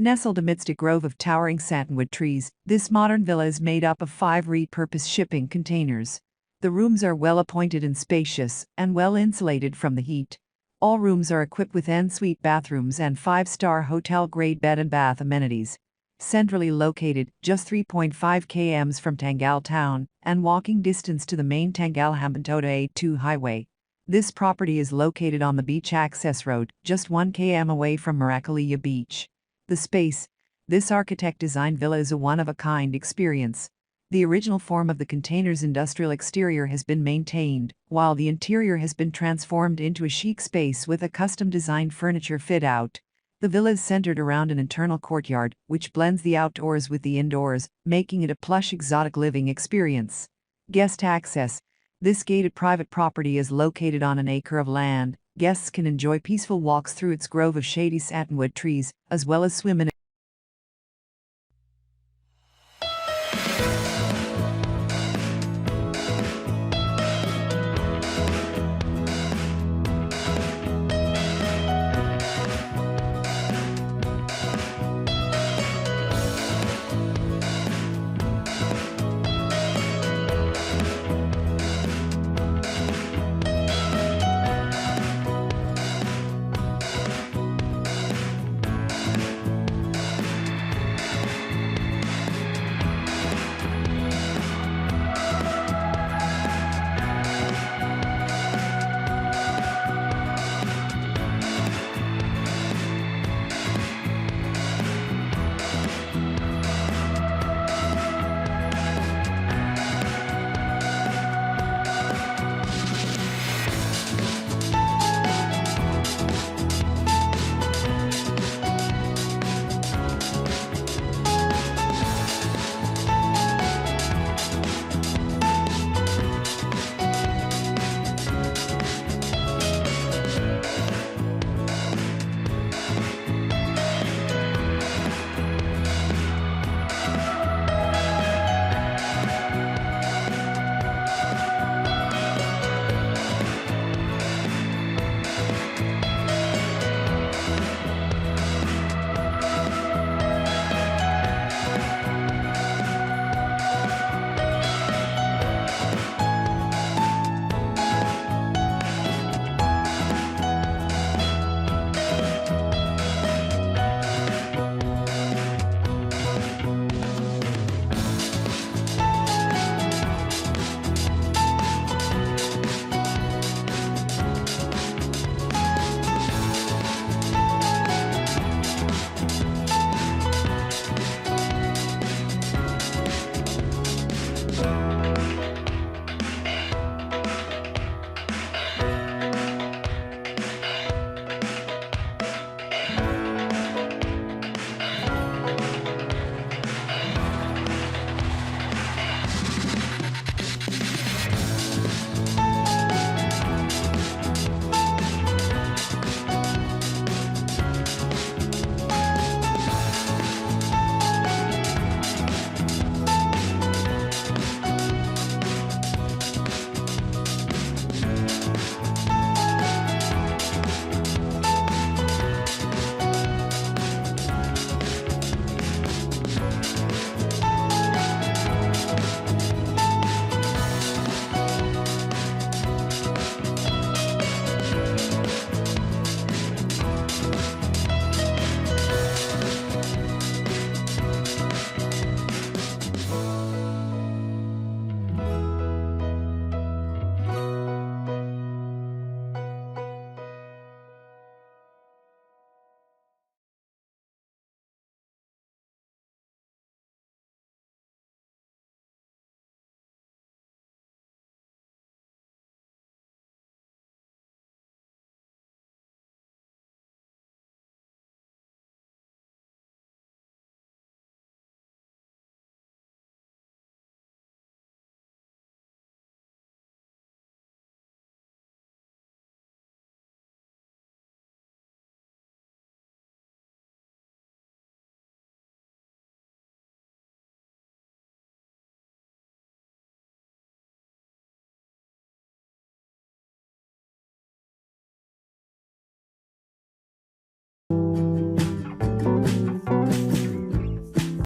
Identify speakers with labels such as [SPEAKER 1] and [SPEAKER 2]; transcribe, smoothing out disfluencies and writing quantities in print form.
[SPEAKER 1] Nestled amidst a grove of towering satinwood trees, this modern villa is made up of 5 repurposed shipping containers. The rooms are well appointed and spacious, and well insulated from the heat. All rooms are equipped with en-suite bathrooms and 5-star hotel-grade bed and bath amenities. Centrally located, just 3.5 km from Tangalle town, and walking distance to the main Tangalle-Hambantota A2 highway. This property is located on the beach access road, just 1 km away from Marakalea Beach. The space. This architect-designed villa is a one-of-a-kind experience. The original form of the container's industrial exterior has been maintained, while the interior has been transformed into a chic space with a custom-designed furniture fit-out. The villa is centered around an internal courtyard, which blends the outdoors with the indoors, making it a plush exotic living experience. Guest access. This gated private property is located on an acre of land. Guests can enjoy peaceful walks through its grove of shady satinwood trees, as well as swim in